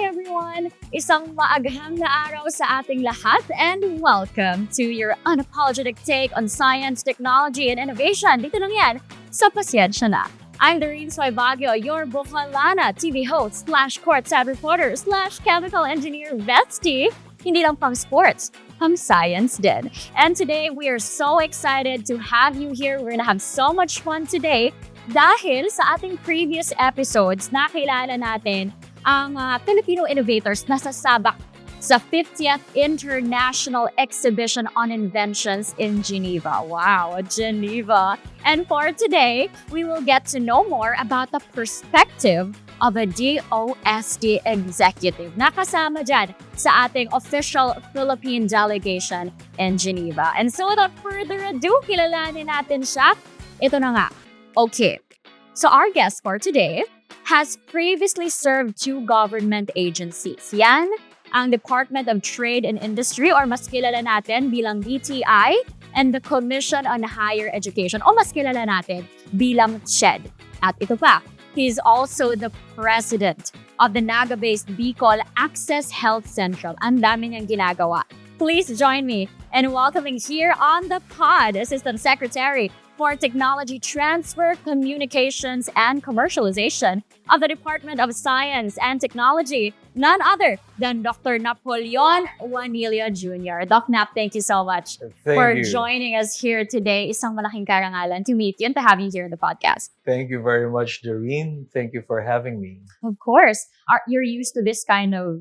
Hi everyone! Isang maagham na araw sa ating lahat and welcome to your unapologetic take on science, technology, and innovation. Dito lang yan sa Pa-Siyensiya na. I'm Doreen Suaybaguio, your Bukalana TV host / courtside reporter / chemical engineer bestie. Hindi lang pang sports, pang science din. And today we are so excited to have you here. We're gonna have so much fun today dahil sa ating previous episodes, nakilala natin ang Filipino innovators na sasabak sa 50th International Exhibition on Inventions in Geneva. Wow, Geneva! And for today, we will get to know more about the perspective of a DOST executive na kasama dyan sa ating official Philippine delegation in Geneva. And so without further ado, kilalanin natin siya. Ito na nga. Okay, so our guest for today has previously served two government agencies. Yan ang Department of Trade and Industry or mas kilala natin bilang DTI and the Commission on Higher Education o mas kilala natin bilang CHED. At ito pa, he's also the president of the Naga-based Bicol Access Health Central. Ang dami niyang ginagawa. Please join me in welcoming here on the pod, Assistant Secretary for Technology Transfer, Communications, and Commercialization of the Department of Science and Technology, none other than Dr. Napoleon Juanillo Jr. Doc Nap, thank you so much for joining us here today. Isang malaking karangalan to meet you and to have you here in the podcast. Thank you very much, Doreen. Thank you for having me. Of course. You're used to this kind of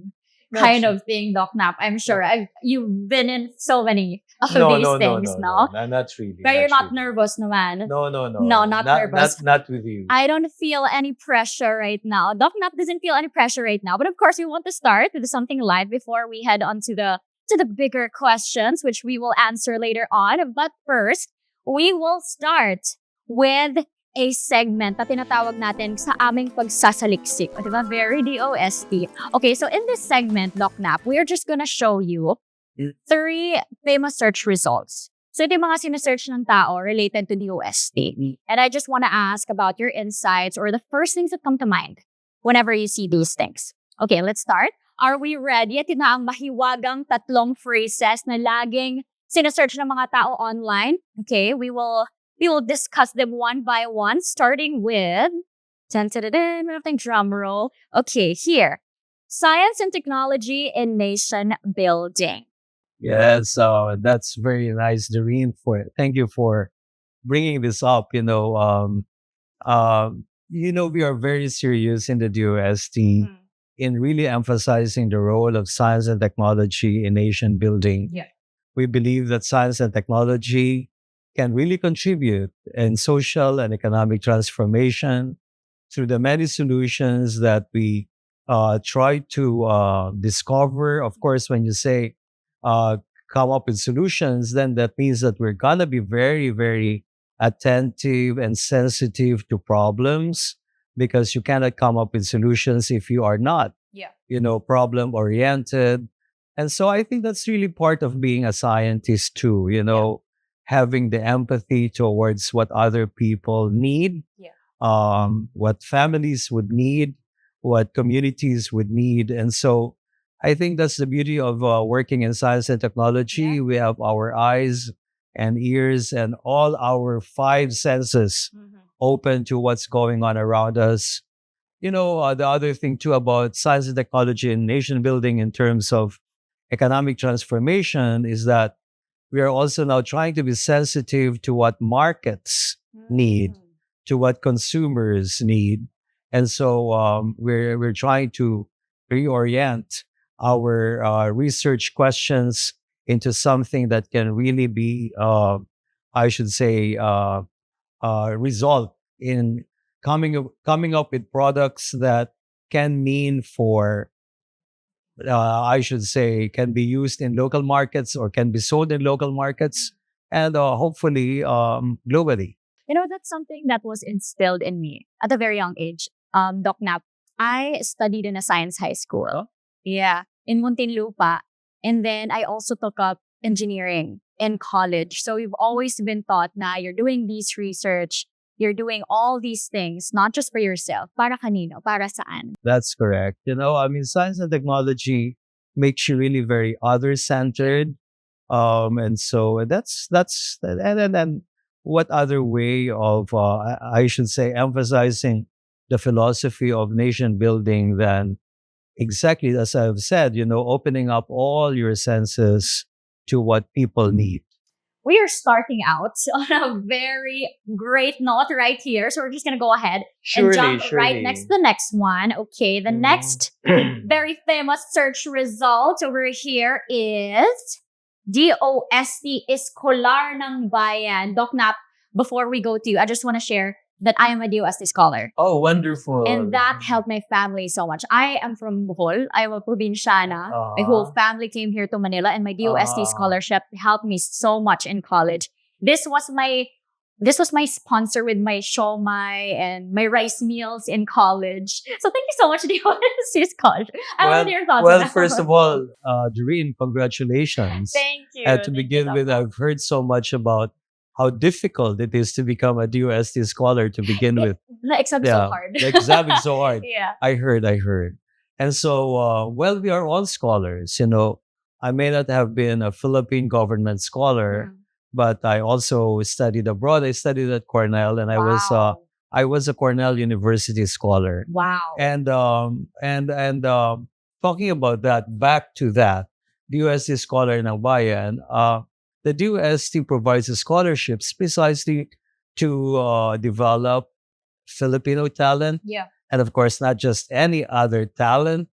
thing, Doc Nap. I'm sure. You've been in so many of these things, no? Not really. But you're not nervous naman. No. No, not nervous. Not with you. I don't feel any pressure right now. Doc Nap doesn't feel any pressure right now. But of course, we want to start with something light before we head on to the bigger questions, which we will answer later on. But first, we will start with a segment na tinatawag natin sa aming pagsasaliksik. O, diba? Very DOST. Okay, so in this segment, Doc Nap, we're just gonna show you 3 famous search results. So ito yung mga sinesearch ng tao related to DOST. And I just want to ask about your insights or the first things that come to mind whenever you see these things. Okay, let's start. Are we ready? Ito na ang mahiwagang 3 phrases na laging sinesearch ng mga tao online. Okay, we will discuss them one by one, starting with drum roll. Okay, here. Science and technology in nation building. Yes, that's very nice, Doreen. Thank you for bringing this up. We are very serious in the DOST in really emphasizing the role of science and technology in nation building. Yeah. We believe that science and technology can really contribute in social and economic transformation through the many solutions that we try to discover. Of course, when you say come up with solutions, then that means that we're gonna be very, very attentive and sensitive to problems, because you cannot come up with solutions if you are not, problem oriented. And so I think that's really part of being a scientist too, having the empathy towards what other people need, what families would need, what communities would need. And so I think that's the beauty of working in science and technology. Yeah. We have our eyes and ears and all our 5 senses open to what's going on around us. The other thing too about science and technology and nation building in terms of economic transformation is that we are also now trying to be sensitive to what markets need, to what consumers need. And so we're trying to reorient our research questions into something that can really be, result in coming up with products that can mean for, can be used in local markets or can be sold in local markets and hopefully globally. That's something that was instilled in me at a very young age. Doc Nap, I studied in a science high school. Yeah, in Muntinlupa. And then I also took up engineering in college. So we've always been taught na you're doing this research, You're doing all these things, not just for yourself. Para kanino? Para saan? That's correct. I mean, science and technology makes you really very other centered. And so and what other way of I should say emphasizing the philosophy of nation building than exactly as I've said, opening up all your senses to what people need. We are starting out on a very great note right here. So we're just going to go ahead and jump right next to the next one. Okay, the next very famous search result over here is DOST, Scholar ng Bayan. Doc Nap, before we go to you, I just want to share that I am a DOST scholar. Oh, wonderful. And that helped my family so much. I am from Bohol. I am a probinsyana. My whole family came here to Manila, and my DOST scholarship helped me so much in college. This was my sponsor with my siomai and my rice meals in college. So thank you so much, DOST scholarship. I want your thoughts on Well, that. first of all, Doreen, congratulations. Thank you. And to Thank begin you so with, much. I've heard so much about how difficult it is to become a DOST scholar to begin with. The exam is so hard. The exam is so hard. Yeah. I heard. And so, well, we are all scholars. I may not have been a Philippine government scholar, but I also studied abroad. I studied at Cornell, and Wow. I was a Cornell University scholar. Wow. And talking about that, back to that, DOST Scholar ng Bayan, the DOST provides a scholarship precisely to develop Filipino talent. Yeah. And of course, not just any other talent.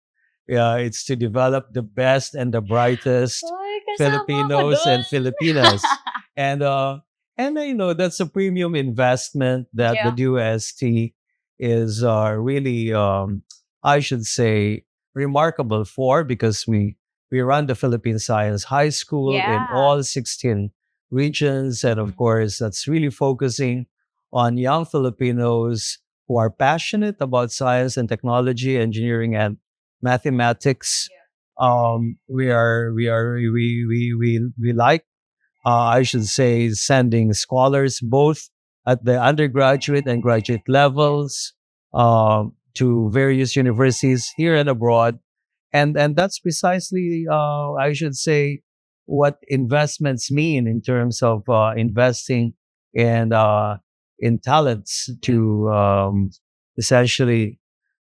It's to develop the best and the brightest Ay, kasama Filipinos ko and dun. Filipinas. And that's a premium investment that the DOST is really, I should say, remarkable for, because we run the Philippine Science High School in Yeah. all 16 regions. And of course, that's really focusing on young Filipinos who are passionate about science and technology, engineering, and mathematics. We like, I should say, sending scholars both at the undergraduate and graduate levels to various universities here and abroad. And that's precisely, I should say, what investments mean in terms of investing in talents to essentially,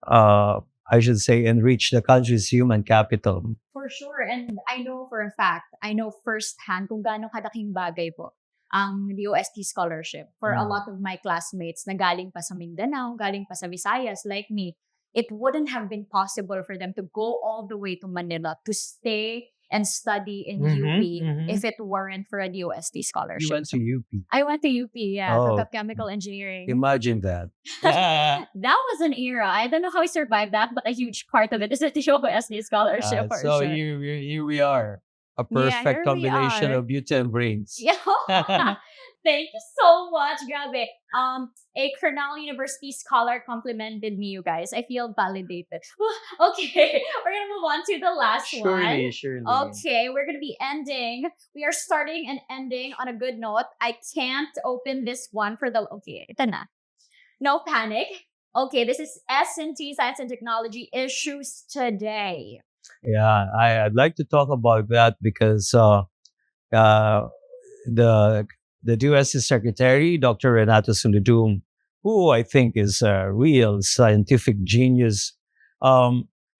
I should say, enrich the country's human capital. For sure. And I know for a fact, I know firsthand kung gaano kalaking bagay po ang DOST scholarship for a lot of my classmates na galing pa sa Mindanao, galing pa sa Visayas like me. It wouldn't have been possible for them to go all the way to Manila to stay and study in UP if it weren't for a DOST scholarship. You went to UP. I went to UP, yeah, Oh. took up chemical engineering. Imagine that. That was an era. I don't know how I survived that, but a huge part of it is the DOST scholarship for So sure. here we are. A here perfect we combination are. of beauty and brains. Yeah. Thank you so much. Grabe. A Cornell University scholar complimented me, you guys. I feel validated. Okay. We're going to move on to the last one. Surely. Okay. We're going to be ending. We are starting and ending on a good note. I can't open this one for the... Okay. Ito na. No panic. Okay. This is S&T, Science and Technology Issues Today. Yeah, I'd like to talk about that because the DOST Secretary, Dr. Renato Sunudum, who I think is a real scientific genius,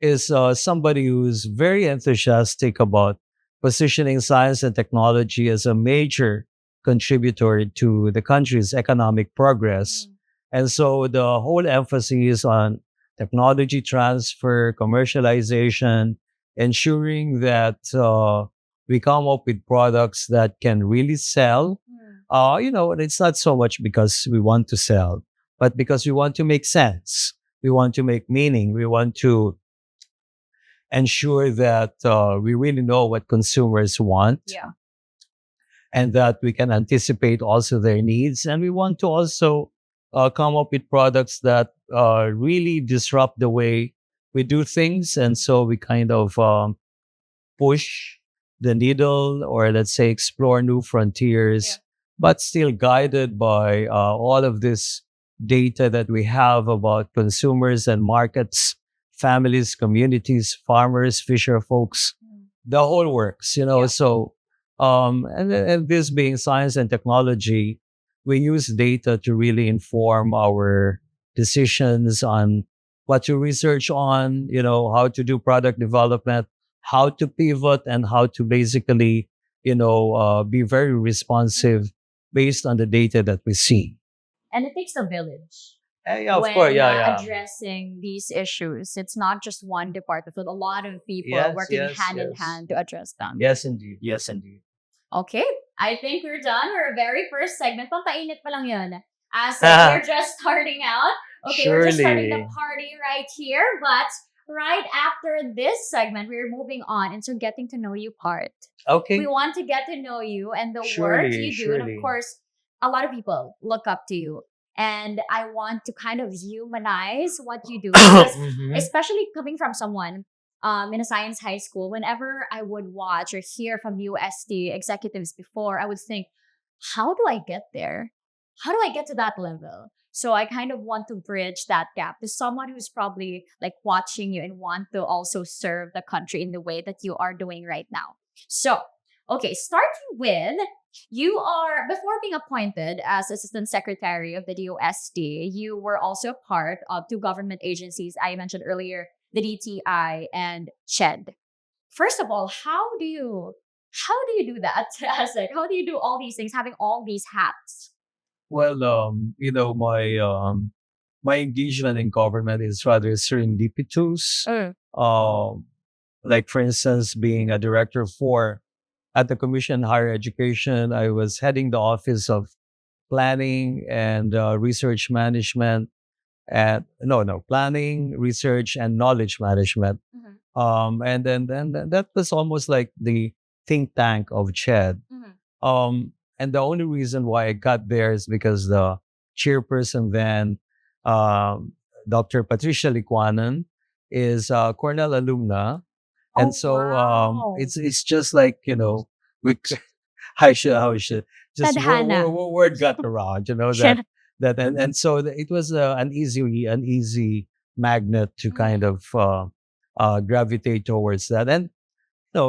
is somebody who's very enthusiastic about positioning science and technology as a major contributor to the country's economic progress. And so the whole emphasis is on technology transfer, commercialization, ensuring that we come up with products that can really sell. It's not so much because we want to sell, but because we want to make sense. We want to make meaning. We want to ensure that we really know what consumers want. Yeah. And that we can anticipate also their needs. And we want to also come up with products that really disrupt the way we do things. And so we kind of push the needle, or let's say explore new frontiers but still guided by all of this data that we have about consumers and markets, families, communities, farmers, fisher folks, the whole works, you know. Yeah. So, and this being science and technology, we use data to really inform our decisions on what to research on, you know, how to do product development, how to pivot, and how to basically, be very responsive based on the data that we see. And it takes a village Yeah, of course. when Yeah, yeah. addressing these issues. It's not just one department, but a lot of people Yes, working yes, hand in yes. hand to address them. Yes, indeed. Yes, indeed. Okay, I think we're done. Our very first segment. Pampainit pa lang yun. As we're just starting out. Okay, we're just starting the Surely. party right here. But right after this segment, we're moving on into getting to know you part. Okay. We want to get to know you and the work Surely, you do. And of surely. course, a lot of people look up to you. And I want to kind of humanize what you do. Because Mhm. especially coming from someone in a science high school, whenever I would watch or hear from UST executives before, I would think, how do I get there? How do I get to that level? So I kind of want to bridge that gap to someone who's probably like watching you and want to also serve the country in the way that you are doing right now. So, okay, starting with you are, before being appointed as Assistant Secretary of the DOST, you were also part of two government agencies I mentioned earlier, the DTI and CHED. First of all, how do you do that, Asek? How do you do all these things, having all these hats? Well, my engagement in government is rather serendipitous. Mm. Um, like for instance, being a director for at the Commission on Higher Education, I was heading the Office of Planning and Research Management at no planning, research, and knowledge management. Mhm. And then that was almost like the think tank of CHED. Mhm. And the only reason why I got there is because the chairperson then, um, Dr. Patricia Liquanan, is Cornell alumna, Oh, and so wow. it's just like we I should just Tadhana. word got around, Yeah. and so it was an easy magnet to kind Mhm. of gravitate towards that. And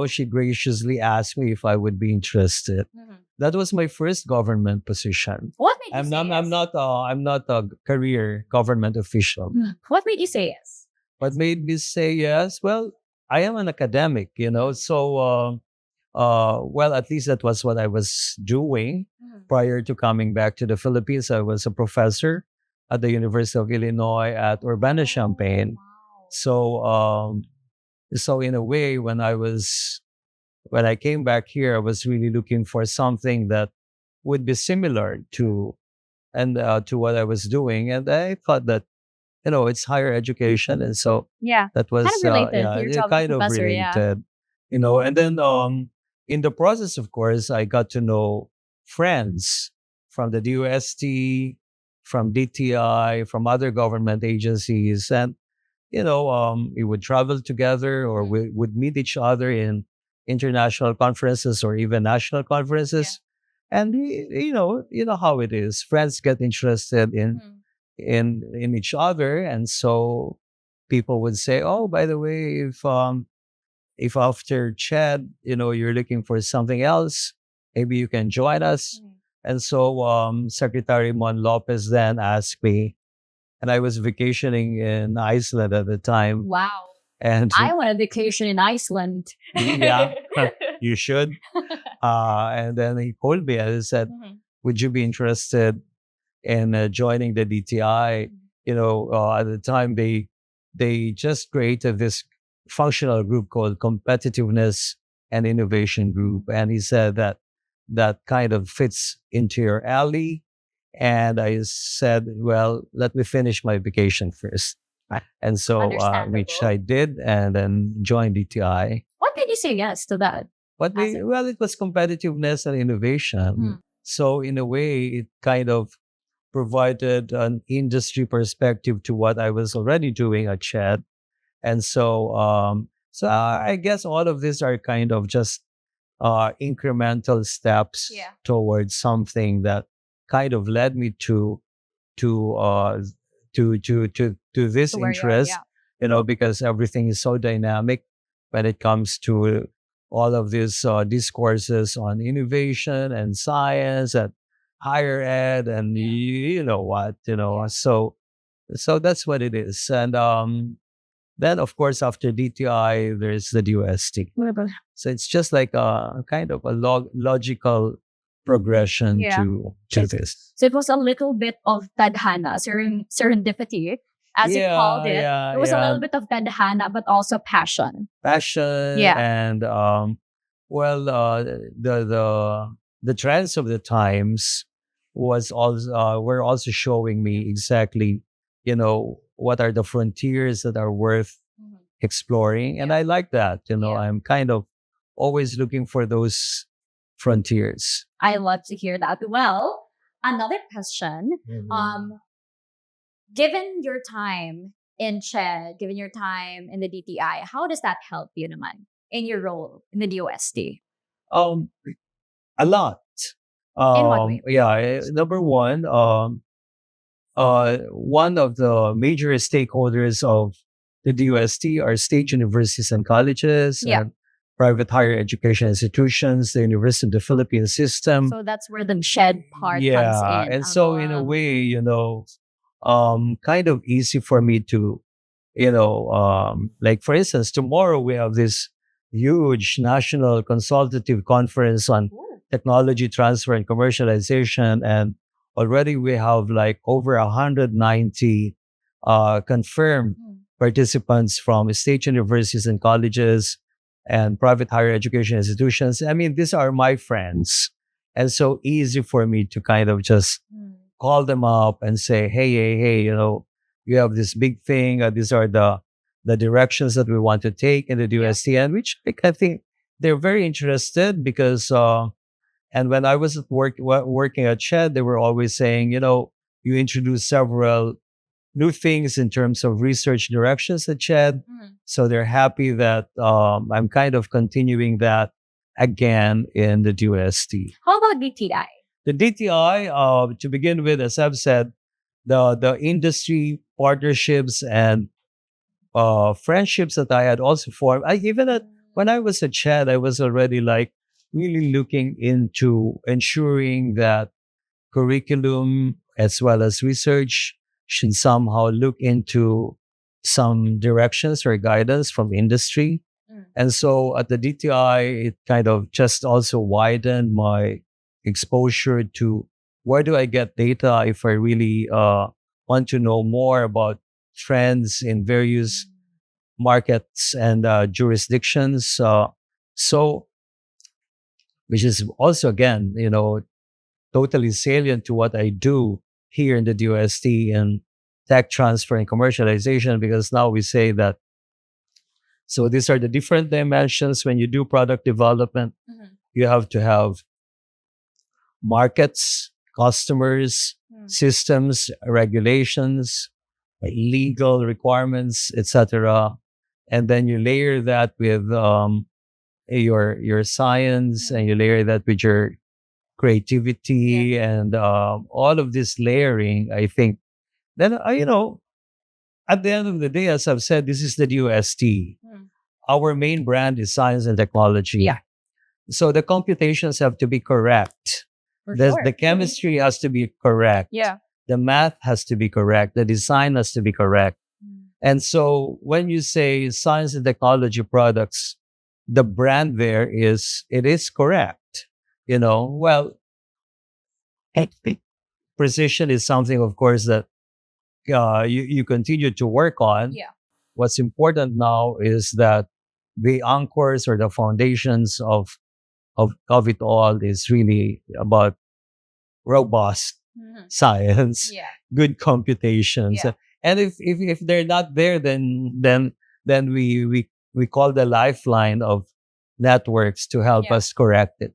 she graciously asked me if I would be interested. Mhm. That was my first government position. What made you I'm say not, I'm yes? not, I'm not a career government official. What made you say yes? What made me say yes? Well, I am an academic, so, well, at least that was what I was doing Mhm. prior to coming back to the Philippines. I was a professor at the University of Illinois at Urbana-Champaign. Wow. So in a way, when I came back here, I was really looking for something that would be similar to what I was doing, and I thought that it's higher education, and so Yeah. that Kind was of related to yeah, your it job as a kind of professor, yeah. related, and then in the process, of course, I got to know friends from the DOST, from DTI, from other government agencies, and we would travel together or Mhm. we would meet each other in international conferences or even national conferences. And you know how it is. Friends get interested in Mhm. in each other, and so people would say, "Oh, by the way, if after Chad, you're looking for something else, maybe you can join us." Mhm. And so Secretary Mon Lopez then asked me, and I was vacationing in Iceland at the time, Wow. and I want a vacation in Iceland. yeah, you should. And then he called me and he said, Mhm. "Would you be interested in joining the DTI?" At the time they just created this functional group called Competitiveness and Innovation Group, and he said that that kind of fits into your alley. And I said, "Well, let me finish my vacation first." And so, which Understandable. I did, and then joined DTI. What made you say yes to that? Asset? Well, it was competitiveness and innovation. Mm. So in a way, it kind of provided an industry perspective to what I was already doing at Chat. And so, I guess all of these are kind of just incremental steps towards something that kind of led me to uh to this To where you are, interest, because everything is so dynamic when it comes to all of these discourses on innovation and science and higher ed and you know what, so that's what it is. And then of course after DTI there's the DOST. So it's just like a kind of a logical progression to this. So it was a little bit of tadhana, serendipity, as you called it. It was a little bit of tadhana, but also passion. And the trends of the times were also showing me exactly, what are the frontiers that are worth exploring, and I like that. I'm kind of always looking for those frontiers. I love to hear that. Well, another question. Given your time in CHED, given your time in the DTI, how does that help you naman in your role in the DOST? A lot. In what way? Number one, one of the major stakeholders of the DOST are state universities and colleges and private higher education institutions, the University of the Philippines system. So that's where the CHED part comes in. And so in a way, kind of easy for me to, like for instance, tomorrow we have this huge national consultative conference on technology transfer and commercialization, and already we have like over 190 confirmed participants from state universities and colleges and private higher education institutions. I mean, these are my friends. And so easy for me to kind of just call them up and say, hey, you have this big thing. These are the directions that we want to take in the DOST, which I think they're very interested because, and when I was at working at CHED, they were always saying, you introduce several new things in terms of research directions at CHED. So they're happy that I'm kind of continuing that again in the DOST. How about DTI? The DTI, to begin with, as I've said, the industry partnerships and friendships that I had also formed. When I was at CHED, I was already like really looking into ensuring that curriculum as well as research should somehow look into some directions or guidance from industry. And so at the DTI, it kind of just also widened my exposure to where do I get data if I really want to know more about trends in various markets and jurisdictions. So, which is also, again, totally salient to what I do here in the DOST and tech transfer and commercialization, because now we say that, so these are the different dimensions when you do product development. You have to have markets, customers, systems, regulations, legal requirements, etc. And then you layer that with your science, and you layer that with your creativity, and all of this layering. I think then at the end of the day, as I've said, this is the DOST. Our main brand is science and technology. So the computations have to be correct. The chemistry has to be correct. The math has to be correct. The design has to be correct. And so when you say science and technology products, the brand there it is correct. Well, precision is something, of course, that you continue to work on. What's important now is that the anchors or the foundations of it all is really about robust science, good computations. And if they're not there, then we call the lifeline of networks to help us correct it.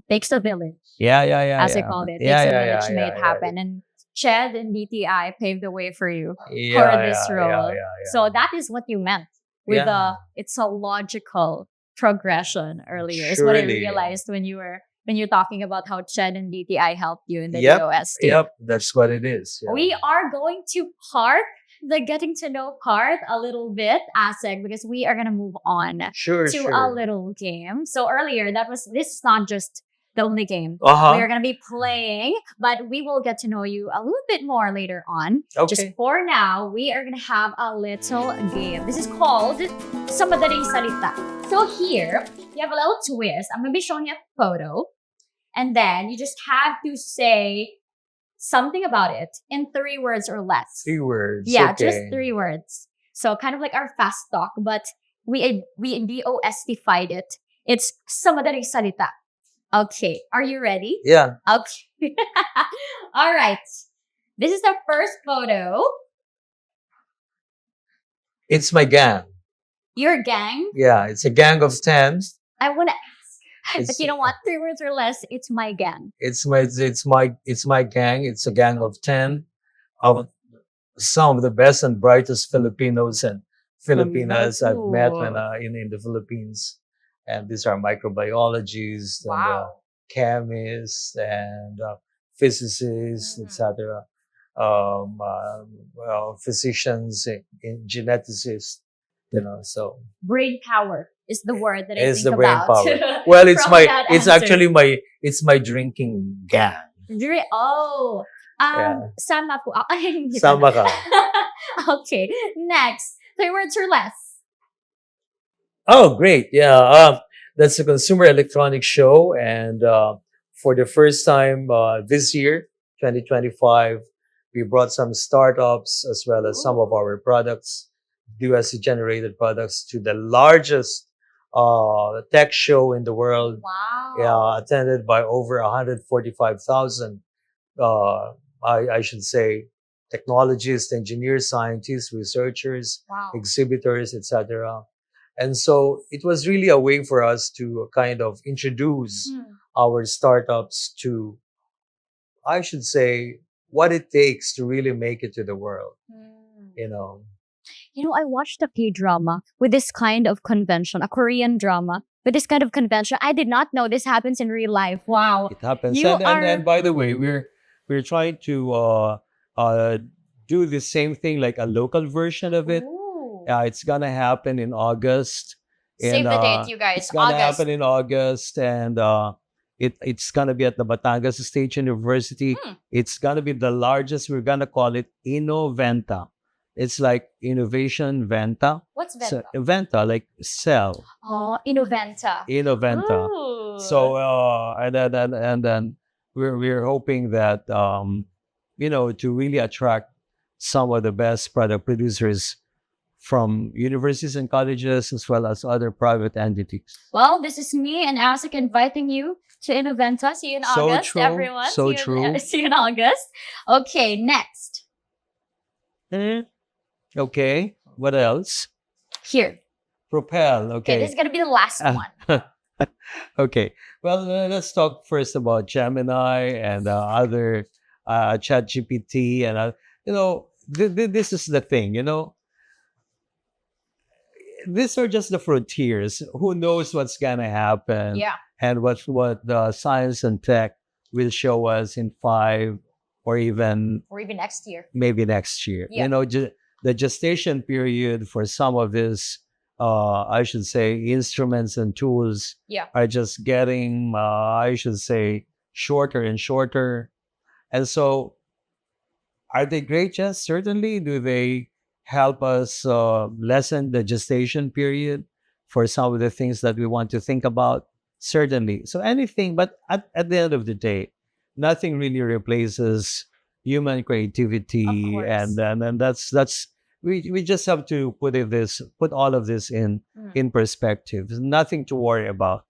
Takes a village. As I called it. Takes a village to make it happen. And CHED and DTI paved the way for you for this role. So that is what you meant with it's a logical progression earlier. Is what I Surely. realized when you're talking about how Chen and DTI helped you in the Yep, DOST. Yep, that's what it is. Yeah. We are going to park the getting to know part a little bit, Asec, because we are gonna move on Sure, to sure. a little game. So earlier, this is not just the only game Uh-huh. we are gonna be playing, but we will get to know you a little bit more later on. Just Okay. for now, we are gonna have a little game. This is called Sa Madaling Salita. So here, you have a little twist. I'm gonna be showing you a photo, and then you just have to say something about it in 3 words or less. 3 words. Yeah, okay. just 3 words. So kind of like our fast talk, but we DOST-fied it. It's Sa Madaling Salita. Okay, are you ready? Yeah. Okay. All right. This is the first photo. It's my gang. Your gang. Yeah, it's a gang of 10. I want to ask, but It's- you know what? 3 words or less. It's my gang. It's my gang. It's a gang of 10 of some of the best and brightest Filipinos and Filipinas I've met when in the Philippines. And these are microbiologists and Wow. chemists and physicists, etc. Physicians, geneticists, so Brain power is the word that I it's think the brain about. power. Well, it's from my, that it's answer. actually my drinking gang. Oh. Yeah. Sama po. Ay, hindi Sama pala. ka. Okay. Next. 3 words or less. Oh, great. Yeah. That's a consumer electronics show. And for the first time this year, 2025, we brought some startups as well as some of our products, USD-generated products, to the largest tech show in the world. Wow. Attended by over 145,000, I should say, technologists, engineers, scientists, researchers, Wow. exhibitors, etc. And so it was really a way for us to kind of introduce our startups to, I should say, what it takes to really make it to the world. You know, I watched a K-drama with this kind of convention, a Korean drama with this kind of convention. I did not know this happens in real life. Wow. it happens. You And by the way, we're trying to do the same thing, like a local version of it. Ooh. It's gonna happen in August. Save the date, you guys. It's gonna August. happen in August, and it's gonna be at the Batangas State University. It's gonna be the largest. We're gonna call it InnoVenta. It's like innovation Venta. What's Venta? So, Venta, like sell. Oh, InnoVenta. InnoVenta. Ooh. So and then we're hoping that to really attract some of the best product producers from universities and colleges as well as other private entities. Well, this is me and Asec inviting you to InnoVenta. See you in So August, true, everyone. so see you true. See you in August. Okay, next. Okay, what else? Here. Propel. Okay, this is going to be the last one. Okay, well, let's talk first about Gemini and other ChatGPT. And, this is the thing, these are just the frontiers. Who knows what's going to happen? Yeah. And what the science and tech will show us in 5 or even next year. Maybe next year. Yeah. The gestation period for some of these, I should say, instruments and tools are just getting, I should say, shorter and shorter. And so, are they great? Yes, certainly. Do they help us lessen the gestation period for some of the things that we want to think about? Certainly. So anything, but at the end of the day, nothing really replaces human creativity, and that's we just have to put all of this in perspective. There's nothing to worry about.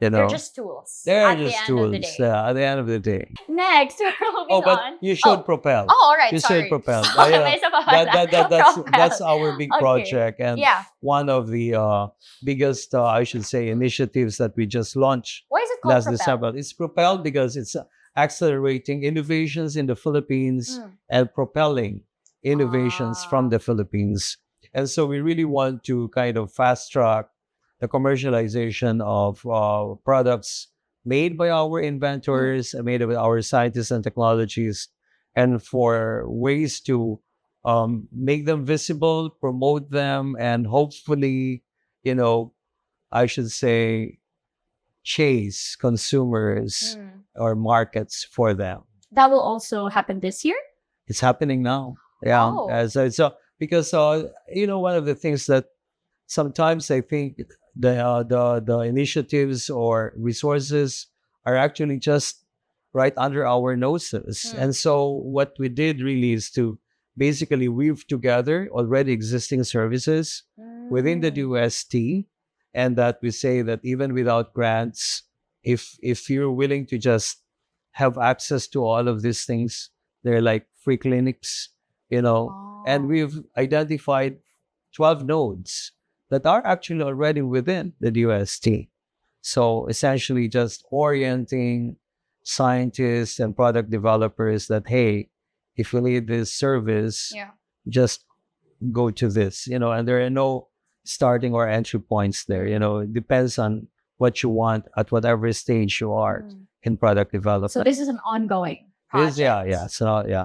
They're just tools. They're at just the end tools. Of the day. At the end of the day. Next, we're moving But on. you showed Propel. Oh, all right. You Sorry. showed Propel. Okay, may isa pa pala. That's our big Okay. project, and one of the biggest, I should say, initiatives that we just launched Why is it called last Propel? December. It's Propel because it's accelerating innovations in the Philippines and propelling innovations from the Philippines. And so we really want to kind of fast track the commercialization of products made by our inventors, made by our scientists and technologies, and for ways to make them visible, promote them, and hopefully, you know, I should say, chase consumers or markets for them. That will also happen this year? It's happening now. Yeah. Oh. So because one of the things that sometimes I think the initiatives or resources are actually just right under our noses. And so what we did really is to basically weave together already existing services within the DOST, and that we say that even without grants, if you're willing to just have access to all of these things, they're like free clinics, and we've identified 12 nodes that are actually already within the DOST. So essentially just orienting scientists and product developers that, hey, if you need this service, just go to this, and there are no starting or entry points there. It depends on what you want at whatever stage you are in product development. So this is an ongoing project.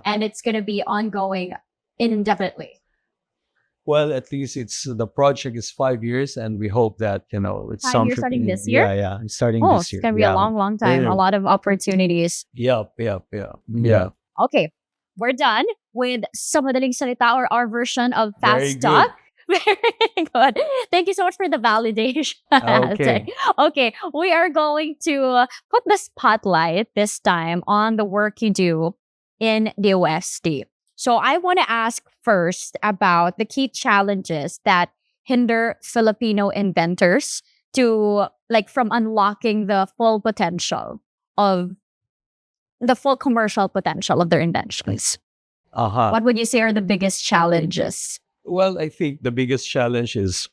And it's going to be ongoing indefinitely. Well, at least the project is 5 years, and we hope that, it's 5 years starting this year? Yeah, starting Oh, this year. it's going to be a long, long time. A lot of opportunities. Yep. Okay, we're done with sa madaling salita or our version of Very fast talk. Very good. Thank you so much for the validation. Okay. Okay, we are going to put the spotlight this time on the work you do in the OST. So I want to ask first about the key challenges that hinder Filipino inventors from unlocking the full commercial potential of their inventions. What would you say are the biggest challenges? Well, I think the biggest challenge is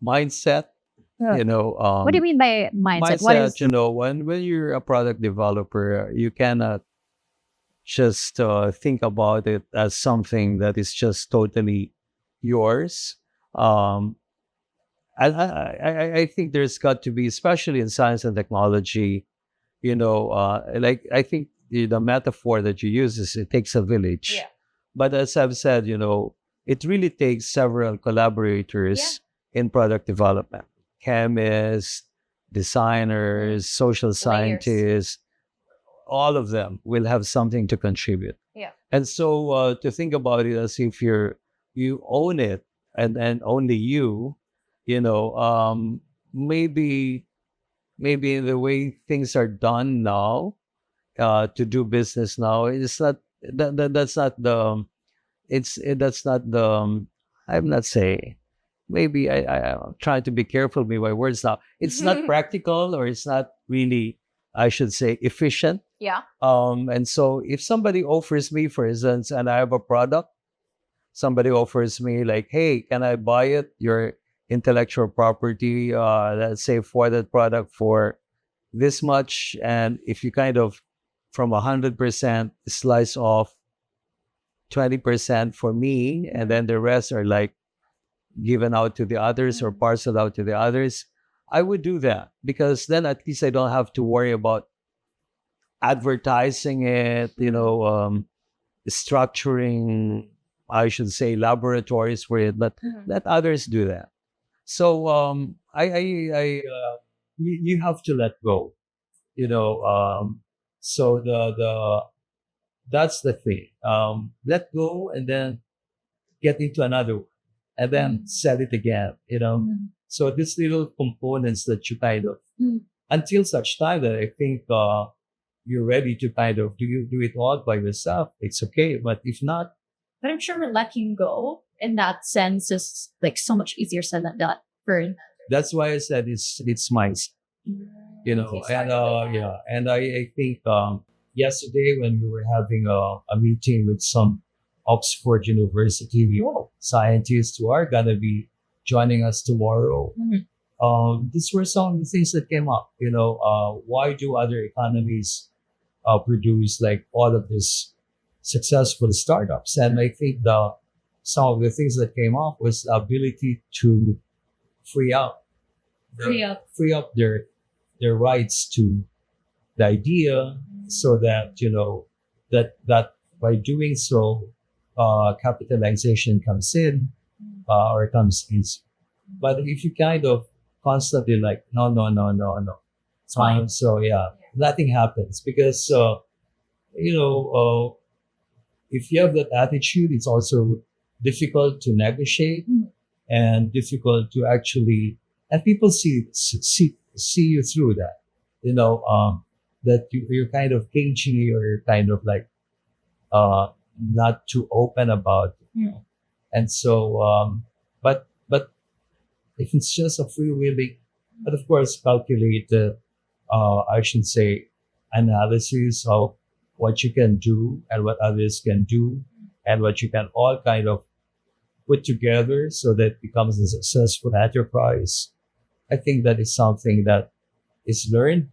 mindset. What do you mean by mindset? What is when you're a product developer, you cannot just think about it as something that is just totally yours. I think there's got to be, especially in science and technology, I think the metaphor that you use is it takes a village. Yeah. But as I've said, it really takes several collaborators in product development. Chemists, designers, social scientists, all of them will have something to contribute. Yeah. And so to think about it as if you own it and only you, maybe the way things are done now, to do business now, it's not that's not the that's not the I'm not saying, maybe I'm trying to be careful with my words now. It's not practical, or it's not really, I should say, efficient. Yeah. And so if somebody offers me, for instance, and I have a product, somebody offers me like, hey, can I buy it, your intellectual property, let's say for that product for this much, and if you kind of from 100% slice off 20% for me, and then the rest are like given out to the others or parceled out to the others, I would do that, because then at least I don't have to worry about advertising it, structuring, I should say, laboratories for it, but let others do that. So you have to let go, so that's the thing. Let go and then get into another one, and then sell it again, So these little components that you kind of, until such time that I think you're ready to kind of do it all by yourself, it's okay. But if not, but I'm sure letting go in that sense is like so much easier said than done. That's why I said it's mindset, and I think yesterday when we were having a meeting with some Oxford University scientists who are gonna be joining us tomorrow, these were some of the things that came up. Why do other economies produce like all of these successful startups? And I think some of the things that came up was the ability to free up Free up. free up their rights to the idea, so that that by doing so, capitalization comes in, or comes in. But if you kind of constantly like, no, no, no, no, no, so yeah, nothing happens, because you know if you have that attitude, it's also difficult to negotiate, and difficult to actually, and people see you through that, that you're kind of cagey, or you're kind of like not too open about it. And so but if it's just a freewheeling, but of course calculated, I should say, analysis of what you can do and what others can do, and what you can all kind of put together so that it becomes a successful enterprise. I think that is something that is learned.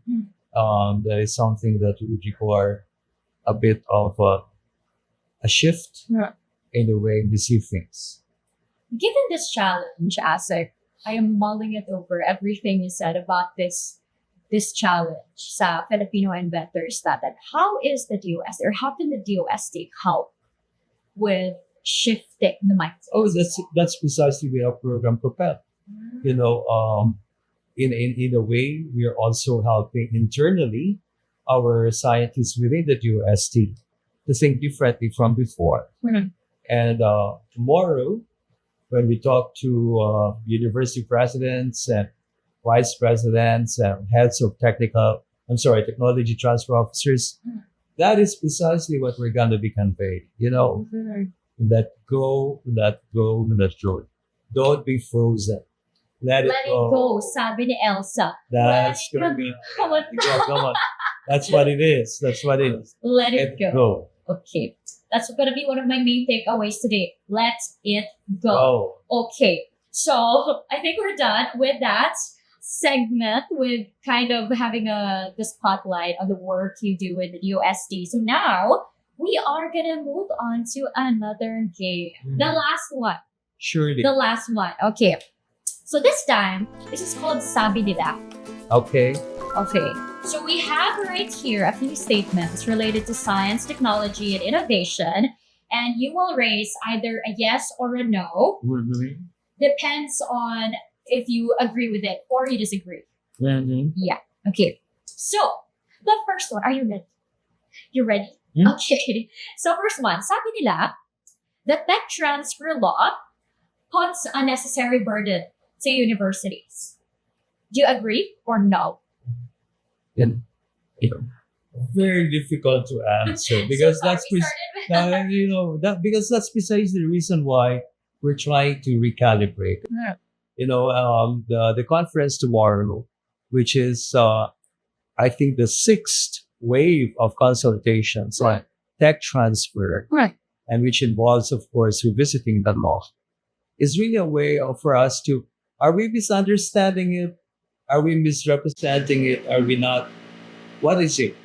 That is something that would require a bit of a shift Yeah. in the way we see things. Given this challenge, Asec, I am mulling it over everything you said about this challenge sa Filipino inventors, that how is the DOST, or how can the DOST help with shifting the mindset? Oh, that's precisely where our program propelled. You know, in a way, we are also helping internally our scientists within the DOST to think differently from before. And tomorrow, when we talk to university presidents and vice presidents and heads of technology transfer officers, that is precisely what we're going to be conveying. Let go, let go, let go. Don't be frozen. Let it Let it go, sabi ni Elsa. That's Let it gonna be. Come on. Come on. That's what it is. That's what it is. Let it Let go. go. Okay. That's going to be one of my main takeaways today. Let it go. Go. Okay. So I think we're done with that segment, with kind of having the spotlight on the work you do with the DOST. So now we are going to move on to another game. The last one. Surely. The last one. Okay. So this time, this is called Sabi Nila. Okay. Okay. So we have right here a few statements related to science, technology, and innovation. And you will raise either a yes or a no. Depends on if you agree with it or you disagree. Yeah. Okay. So the first one, are you ready? You ready? Okay. So first one, sabi nila, the tech transfer law puts unnecessary burden to universities. Do you agree or no? And, very difficult to answer, because So sorry, that's we started with- because that's precisely the reason why we're trying to recalibrate. The conference tomorrow, which is I think the sixth wave of consultations on tech transfer, Right. and which involves, of course, revisiting the law, is really a way for us to, are we misunderstanding it? Are we misrepresenting it? Are we not? What is it?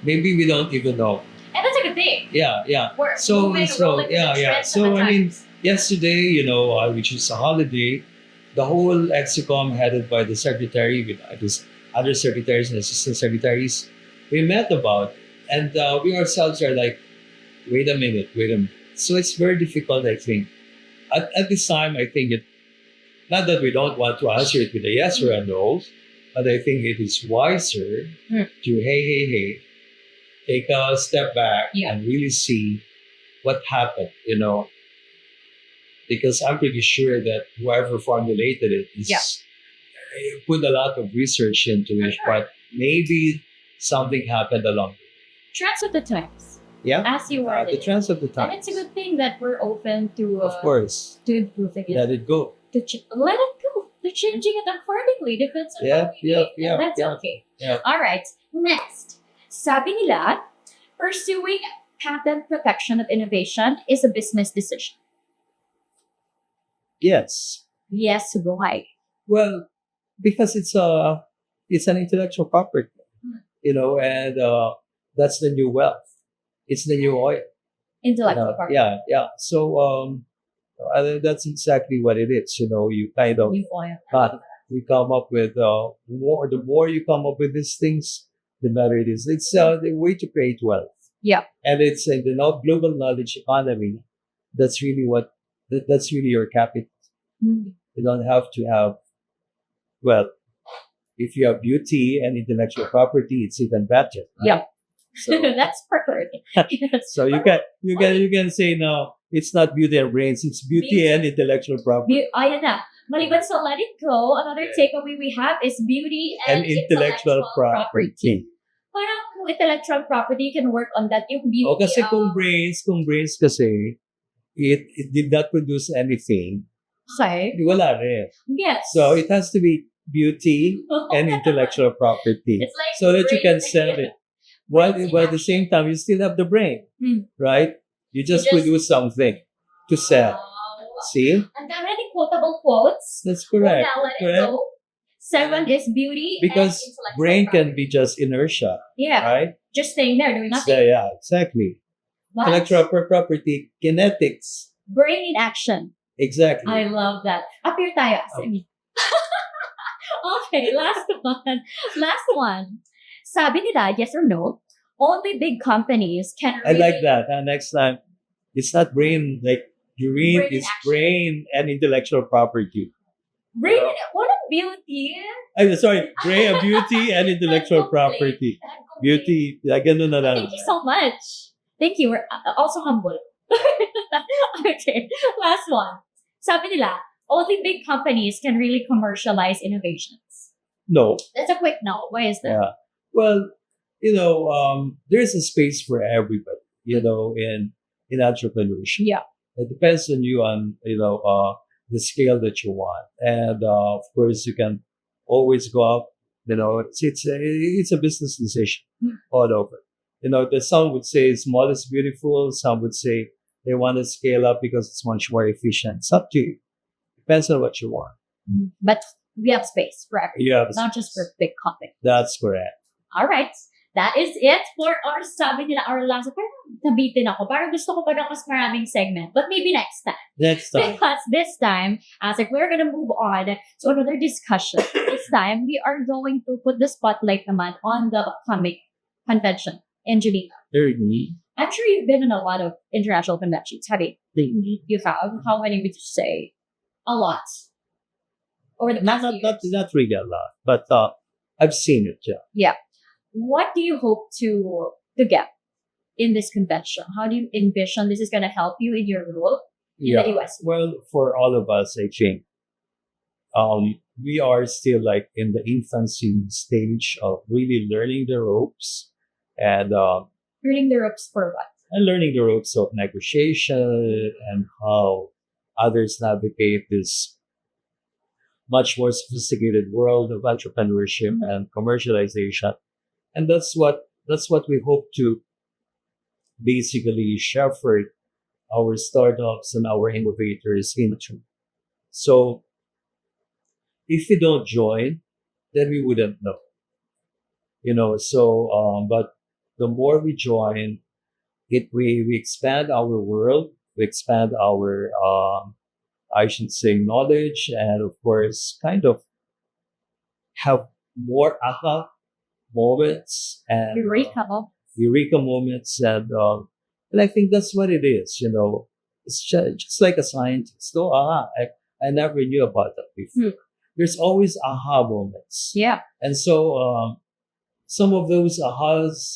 Maybe we don't even know. And that's a good thing. Yeah, yeah. We're So, moving, so rolling with yeah, the yeah. trends So of the I mean, times. yesterday, which is a holiday, the whole Exicom headed by the secretary, with these undersecretaries and assistant secretaries, we met about, and we ourselves are like, wait a minute. So it's very difficult, I think. At this time, I think it, not that we don't want to answer it with a yes or a no, but I think it is wiser to, hey, take a step back and really see what happened, because I'm pretty sure that whoever formulated it put a lot of research into it, but maybe something happened along the way. Trends of the times. Yeah, As you were. the trends of the time. And it's a good thing that we're open to Of course, to improving it. let it go. Let it go. They're changing it accordingly. Depends on how we make it. That's okay. Yeah. All right. Next. Sabi nila, pursuing patent protection of innovation is a business decision. Yes. Yes, why? Well, because it's an intellectual property, and that's the new wealth. It's the new oil. Intellectual property. Yeah. So That's exactly what it is. You kind of we come up with more. The more you come up with these things, the better it is. It's the way to create wealth. Yeah. And it's in the global knowledge economy. That's really that's really your capital. Mm. You don't have to have, well, if you have beauty and intellectual property, it's even better. Right? Yeah. So, That's preferred. so you can say no, it's not beauty and brains, it's beauty and intellectual property. Ayan na. Maliban sa let it go, another takeaway we have is beauty And and intellectual property. Parang kung intellectual property, you can work on that. Yung beauty. O kasi kung brains kasi, it did not produce anything, Okay. wala rin. Yes. So it has to be beauty and intellectual property It's like so that you can brain- sell it. While at the same time, you still have the brain, Hmm. right? You just You just- produce something to sell. See? Ang dami nating quotable quotes. That's correct. Una, let it Correct. go. 7 is beauty Because and intellectual brain can property. be just inertia, Yeah. right? Just staying there doing So, nothing. yeah, exactly. But Intellectual property, kinetics. brain in action. Exactly. I love that. Appear tayo. Okay, last one. Last one. Sabi nila, yes or no, only big companies can I really... like that. Next time, it's not brain like urine, Brain in it's action. brain and intellectual property. Brain, walang beauty. Ay, sorry, brain, beauty and intellectual Complete. property. Beauty, ganun na lang. Thank you so much. Thank you. We're also humble. Okay, last one. Sabi nila, only big companies can really commercialize innovations. No. That's a quick no. Why is that? Yeah. Well, there's a space for everybody, in entrepreneurship. Yeah. It depends on you on, the scale that you want. And, of course, you can always go up, it's a business decision all over. Some would say small is beautiful. Some would say they want to scale up because it's much more efficient. It's up to you. Depends on what you want. But we have space for everything. Yeah, Not just for big companies. that's correct. All right. That is it for our sabi nila, our last. Parang nabitin ako. Parang gusto ko pa ng mas maraming segment. But maybe next time. Next time. Because this time, Asec, we're gonna move on to another discussion. This time, we are going to put the spotlight naman on the upcoming convention in Geneva. I'm sure you've been in a lot of international conventions. Have you? You have? How many would you say? A lot. Over the past Not really a lot, but I've seen it. Yeah. What do you hope to get in this convention? How do you envision this is going to help you in your role in the US? Well, for all of us, I think, we are still like in the infancy stage of really learning the ropes and Learning the ropes for what? learning the ropes of negotiation and how others navigate this much more sophisticated world of entrepreneurship and commercialization. And that's what we hope to basically shepherd our startups and our innovators into. So if we don't join, then we wouldn't know. But the more we join, we expand our world, we expand our I should say knowledge, and of course kind of have more aha moments and eureka moments, and I think that's what it is. It's just like a scientist. No, I never knew about that before. There's always aha moments. Yeah. And so some of those ahas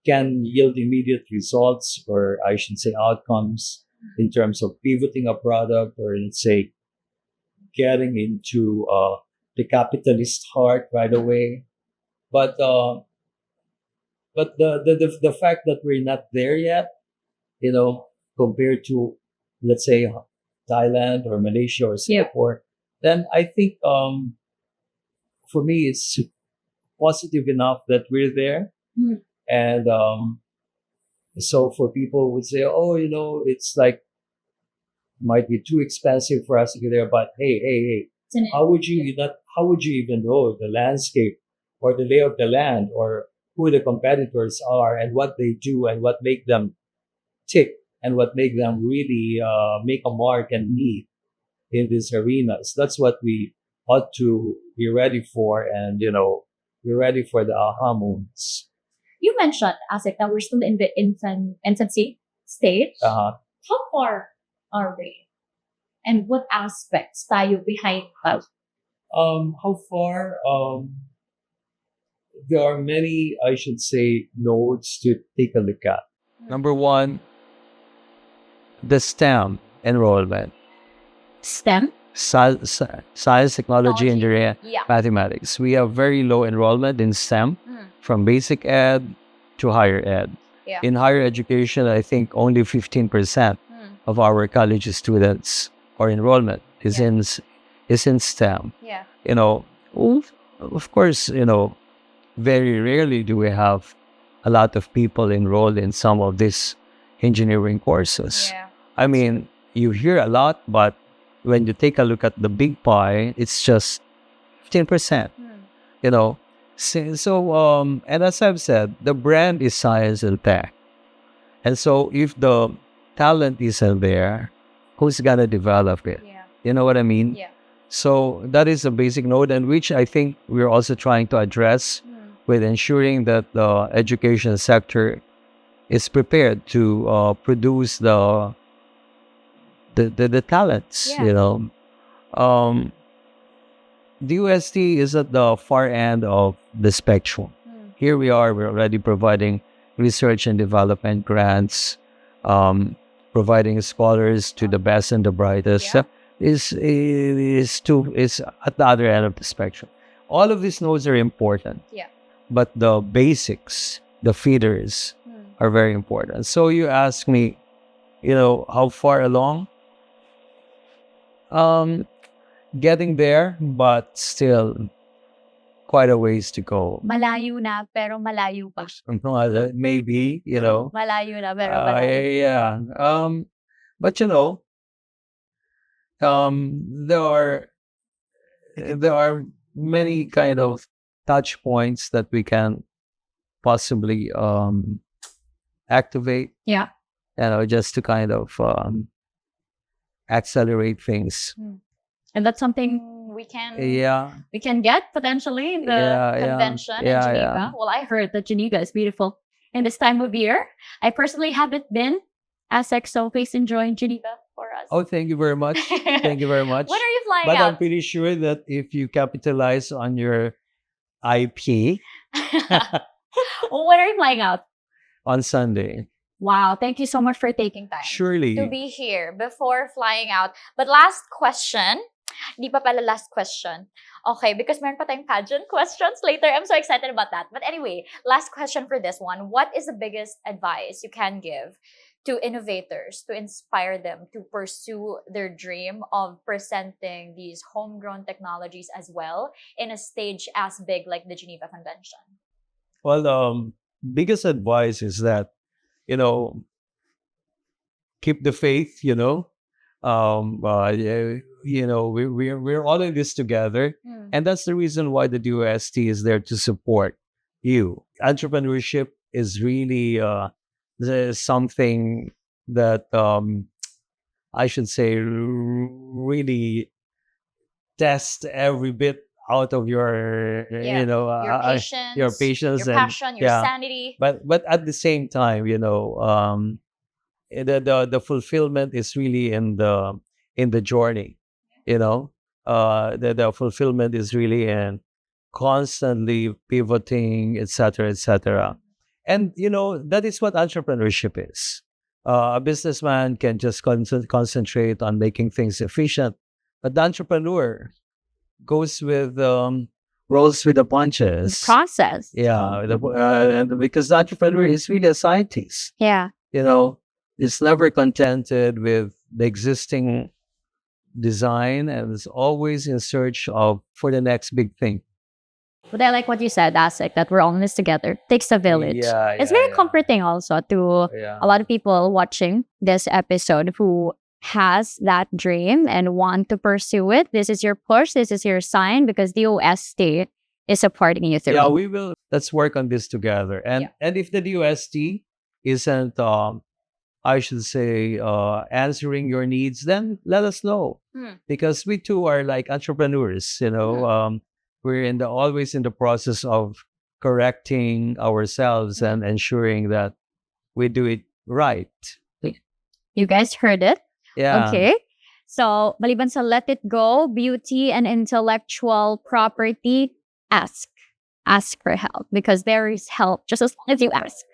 can yield immediate results, or I should say outcomes, in terms of pivoting a product, or let's say getting into the capitalist heart right away. But the fact that we're not there yet, compared to, let's say, Thailand or Malaysia or Singapore, then I think for me it's positive enough that we're there. And so for people who would say, oh, it's like might be too expensive for us to get there, but hey, how would you even know the landscape or the lay of the land, or who the competitors are and what they do and what make them tick and what make them really make a mark and lead in these arenas. That's what we ought to be ready for, and be ready for the aha moments. You mentioned, Asik, that we're still in the infancy stage. Uh, How far are we? And what aspects tayo behind us? how far? There are many, I should say, nodes to take a look at. Number one, the STEM enrollment. STEM? Science, technology, engineering, Yeah. mathematics. We have very low enrollment in STEM, from basic ed to higher ed. Yeah. In higher education, I think only 15% of our college students or enrollment is in STEM. Yeah. Of course, very rarely do we have a lot of people enrolled in some of these engineering courses. Yeah. I mean, you hear a lot, but when you take a look at the big pie, it's just 15%. And as I've said, the brand is science and tech. And so if the talent isn't there, who's gonna develop it? Yeah. You know what I mean? Yeah. So that is a basic node, and which I think we're also trying to address with ensuring that the education sector is prepared to produce the talents. Yeah. The UST is at the far end of the spectrum. Here we are, we're already providing research and development grants, providing scholars to the best and the brightest. Yeah. Is at the other end of the spectrum. All of these nodes are important. Yeah. But the basics, the feeders, are very important. So you ask me, how far along? Getting there, but still quite a ways to go. Malayo na, pero malayo pa. Maybe, Malayo na, pero malayo. Yeah. But there are many kind of touch points that we can possibly activate. Yeah. Just to kind of accelerate things. And that's something we can get potentially in the convention in Geneva. Yeah. Well, I heard that Geneva is beautiful in this time of year. I personally haven't been. Asec, so please enjoy Geneva for us. Oh, thank you very much. Thank you very much. When are you flying But out? I'm pretty sure that if you capitalize on your IP When are you flying out? on Sunday, Wow, thank you so much for taking time surely. to be here before flying out. But last question, di pa pala last question. Okay, because meron pa tayong pageant questions later. I'm so excited about that. But anyway, last question for this one. What is the biggest advice you can give to innovators to inspire them to pursue their dream of presenting these homegrown technologies as well in a stage as big like the Geneva Convention? Well, biggest advice is that, keep the faith, we're all in this together. And that's the reason why the DOST is there to support you. Entrepreneurship is really something that I should say really test every bit out of your your patience, your patience your and passion, your sanity. but at the same time, the fulfillment is really in the journey. The fulfillment is really in constantly pivoting, etc., etc. And that is what entrepreneurship is. A businessman can just concentrate on making things efficient, but the entrepreneur goes with rolls with the punches. Process. Yeah, and because the entrepreneur is really a scientist. Yeah. It's never contented with the existing design and is always in search for the next big thing. But I like what you said, Asec, that we're all in this together. Takes a village. It's very comforting also to a lot of people watching this episode who has that dream and want to pursue it. This is your push. This is your sign because the DOST is supporting you through. Yeah, we will. Let's work on this together. And if the DOST isn't I should say, answering your needs, then let us know. Because we too are like entrepreneurs, we're always in the process of correcting ourselves and ensuring that we do it right. You guys heard it? Yeah. Okay. So, maliban sa let it go, beauty and intellectual property, ask. Ask for help because there is help just as long as you ask.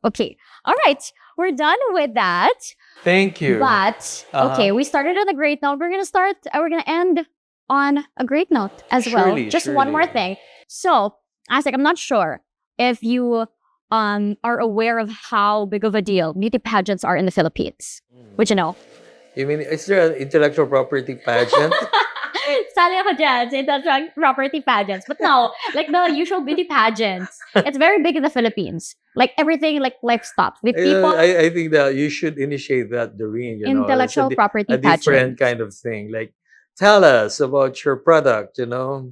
Okay. All right. We're done with that. Thank you. But, okay, we started on a great note. We're going to end on a great note as well. Just one more thing. So, Asec, I'm not sure if you are aware of how big of a deal beauty pageants are in the Philippines. Would you know? You mean, is there an intellectual property pageant? Sali ako dyan sa intellectual property pageants. But no, like the usual beauty pageants, it's very big in the Philippines. Like everything, like livestock. With people, I think that you should initiate that, Doreen. intellectual property a different pageant. kind of thing. Like, tell us about your product, and blah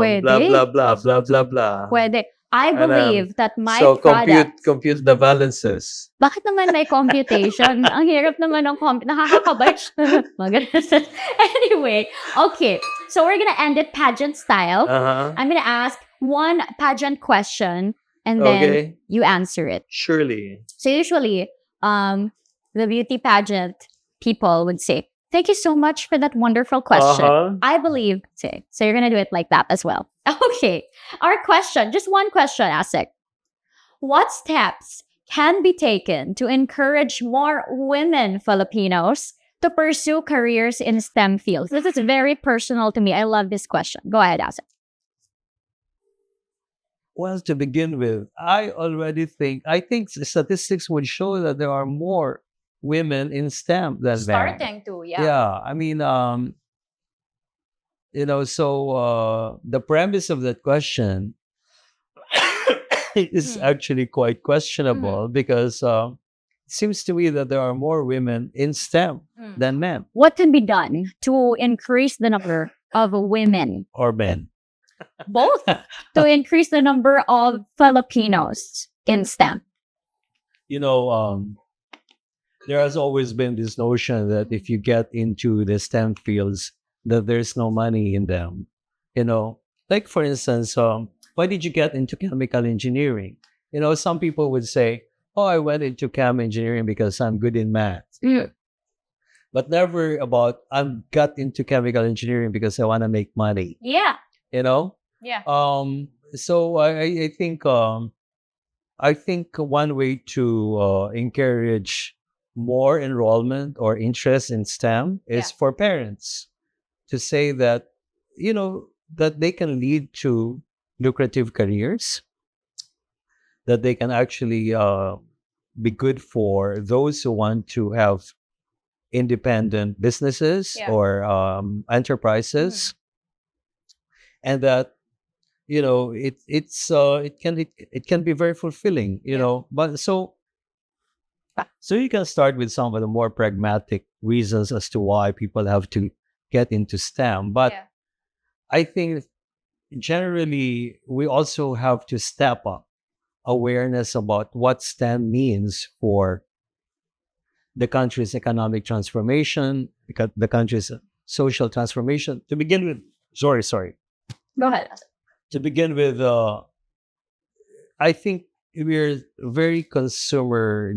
Pwede. blah blah blah blah blah. Pwede. I believe that my so product... compute the balances. Bakit naman may computation? Ang hirap naman ng nakakakabay siya. Anyway, okay. So we're gonna end it pageant style. I'm gonna ask one pageant question and then you answer it. Surely. So usually, the beauty pageant people would say, "Thank you so much for that wonderful question." I believe, say. So you're gonna do it like that as well. Okay. Our question, just one question, Asec. What steps can be taken to encourage more women Filipinos to pursue careers in STEM fields? This is very personal to me. I love this question. Go ahead, Asec. Well, to begin with, I think the statistics would show that there are more women in STEM than men. Starting to, yeah. Yeah, I mean, so the premise of that question is actually quite questionable because it seems to me that there are more women in STEM than men. What can be done to increase the number of women? Or men. Both. To increase the number of Filipinos in STEM. There has always been this notion that if you get into the STEM fields, that there's no money in them. Like for instance, why did you get into chemical engineering? Some people would say, "Oh, I went into chem engineering because I'm good in math." But never about I got into chemical engineering because I want to make money. Yeah. Yeah. So I think one way to encourage more enrollment or interest in STEM is for parents to say that that they can lead to lucrative careers, that they can actually be good for those who want to have independent businesses or enterprises, and that it can be very fulfilling. But so you can start with some of the more pragmatic reasons as to why people have to get into STEM. But I think generally we also have to step up awareness about what STEM means for the country's economic transformation, the country's social transformation. To begin with, sorry. Go ahead. To begin with, I think we're very consumer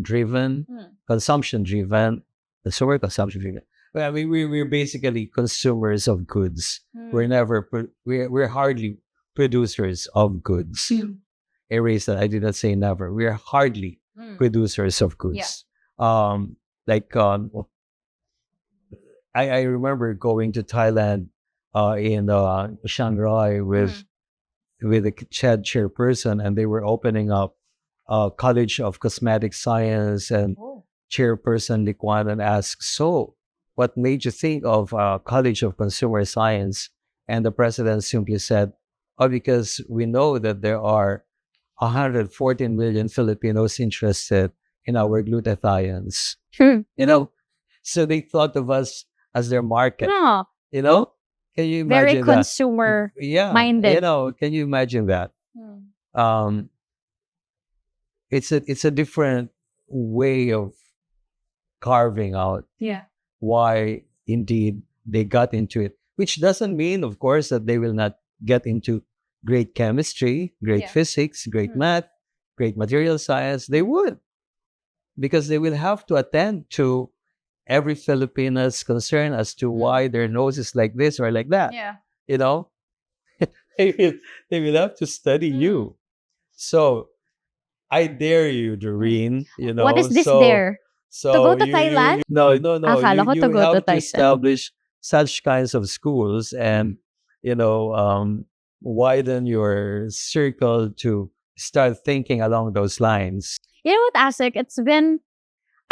consumption driven. I mean, we're basically consumers of goods. We're hardly producers of goods. Erase that. I did not say never. We're hardly producers of goods. I remember going to Thailand in Chiang Rai with a CHED chairperson, and they were opening up College of Cosmetic Science, and chairperson Likwanan asked, "So, what made you think of College of Consumer Science?" And the president simply said, "Oh, because we know that there are 114 million Filipinos interested in our glutathiones." So they thought of us as their market. Can you imagine very that? consumer minded. Can you imagine that? It's a different way of carving out Yeah. why indeed they got into it, which doesn't mean, of course, that they will not get into great chemistry, great Yeah. physics, great Mhm. math, great material science. They would, because they will have to attend to every Filipino's concern as to why their nose is like this or like that. Yeah. You know, they will, they will have to study you. So I dare you, Doreen. You know, What is this so there? To go to you Thailand? no, no, no. Akala ko to You go to have to Thailand. establish such kinds of schools and you know widen your circle to start thinking along those lines. You know what, Asik?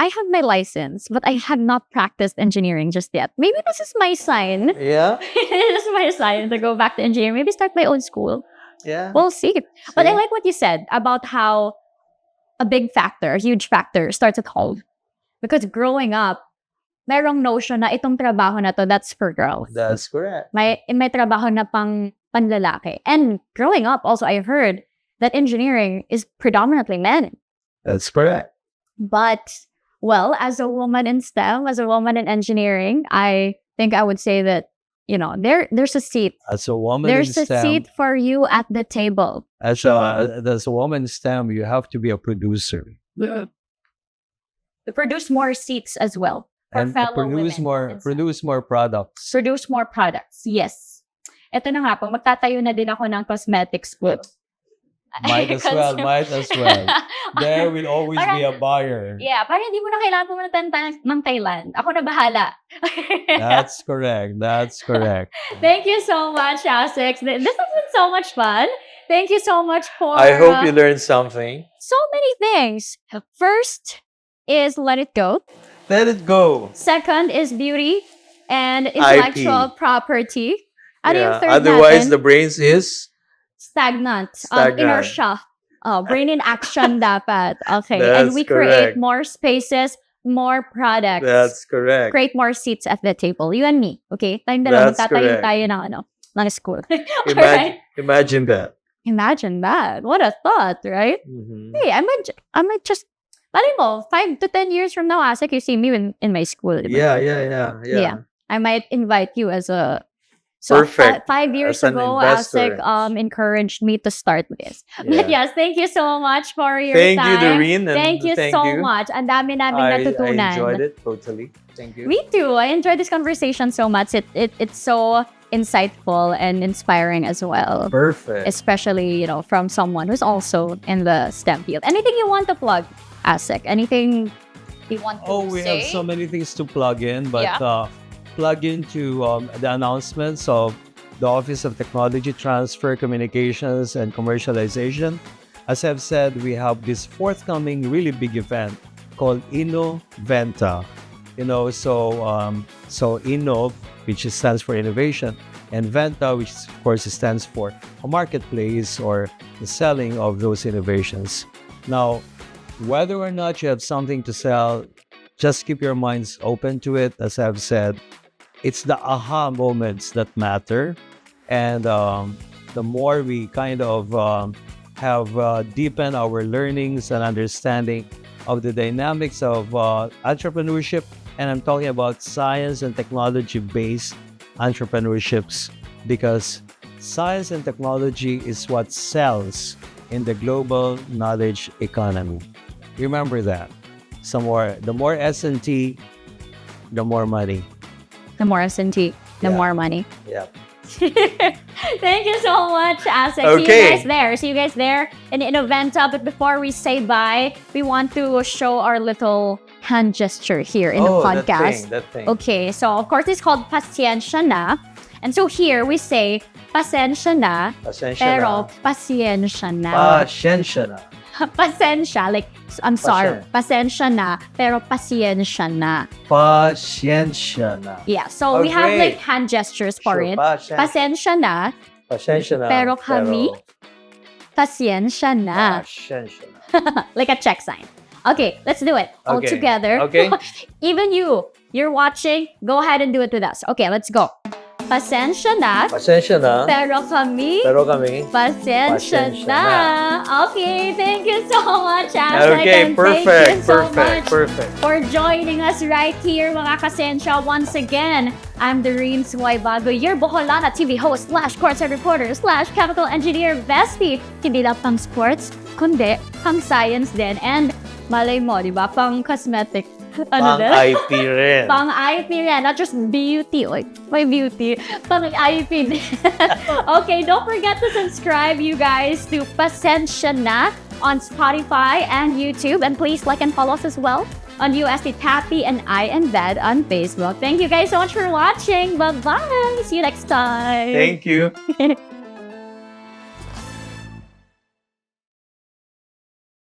I have my license, but I have not practiced engineering just yet. Maybe this is my sign. Yeah, This is my sign to go back to engineering. Maybe start my own school. yeah. We'll see. But I like what you said about how a big factor, a huge factor, starts at home. Because growing up, merong notion na itong trabaho na to, that's for girls. That's correct. May trabaho na panlalaki. And growing up, also, I heard that engineering is predominantly men. That's correct. But, well, as a woman in STEM, as a woman in engineering, I think I would say that, you know, there's a seat. As a woman There's in a STEM, seat for you at the table. as a woman in STEM, you have to be a producer To produce more seats as well. For and fellow produce women more in STEM. produce more products. Produce more products. Yes. Ito na nga po, magtatayo na din ako ng cosmetics group. Might as well, might as well. There will always be a buyer. Yeah, parang hindi mo na kailangan pumunta ng Thailand. Ako na bahala. That's correct. That's correct. Thank you so much, Asec. This has been so much fun. Thank you so much for... I hope you learned something. So many things. First is let it go. Let it go. Second is beauty and intellectual property. Ano yung third Otherwise, natin? the brains is Stagnant. Stagnant. Inertia. Brain in action dapat. Okay. That's and we correct. create more spaces, more products. That's correct. Create more seats at the table. You and me. Okay? Tayong dalawa, That's magtatayo correct. tayo ng school. Imagine, imagine that. Imagine that. What a thought, right? Mhm. Hey, I might just, alam mo, 5 to 10 years from now, Asek, you see me in my school. Diba? Yeah. I might invite you as a... Perfect. 5 years As an ago, investor. Asek encouraged me to start this. Yeah. But yes, thank you so much for your Thank time. you, Doreen. And Thank you so much. Ang dami namin natutunan. I enjoyed it totally. Thank you. Me too. I enjoyed this conversation so much. It's so insightful and inspiring as well. Perfect. Especially, you know, from someone who's also in the STEM field. Anything you want to plug, Asek? Anything you want to We say? have so many things to plug in, but Yeah. plug into the announcements of the Office of Technology Transfer, Communications, and Commercialization. As I've said, we have this forthcoming really big event called i-INVENTPH. You know, so Innov, which stands for innovation, and Venta, which of course stands for a marketplace or the selling of those innovations. Now, whether or not you have something to sell, just keep your minds open to it. As I've said, it's the aha moments that matter. And the more we kind of have deepened our learnings and understanding of the dynamics of entrepreneurship, and I'm talking about science and technology-based entrepreneurships, because science and technology is what sells in the global knowledge economy. Remember that. The more S&T, the more money. The more S&T, the Yeah. more money. Yeah. Thank you so much, Asek. Okay. See you guys there in INVENTPH. But before we say bye, we want to show our little hand gesture here in the podcast. That thing. Okay, so of course it's called Pa-Siyensiya na. And so here we say pasensya na, Pasensya pero na. pasensya na. Pasensya na. Pasensya, like, I'm sorry. Pasensya na, pero pasensya na. Pasensya na. Yeah, so we have Okay. like hand gestures for Sure, it. Pasensya na, Pasensya na. pero kami, pasensya na. Pasensya na. Like a check sign. Okay, let's do it all Okay. together. Okay. Even you're watching, go ahead and do it with us. Okay, let's go. pasensya na, Pasensya na. pero kami, pasensya Pasensya na. Okay, thank you so much, Asec. Okay, and thank you so much perfect. for joining us right here, mga kasensya. Once again, I'm Doreen Suaybaguio, your Boholana TV host / courtside reporter / chemical engineer bestie. Hindi lang pang sports, kundi pang science din. And malay mo, di ba? Pang cosmetic. Pang IP rin. Pang IP rin, not just beauty. Oy, may beauty. Pang IP din. Okay, don't forget to subscribe, you guys, to Pasensya Na on Spotify and YouTube. And please like and follow us as well on USD Tappy and i-INVENT on Facebook. Thank you guys so much for watching. Bye-bye. See you next time. Thank you.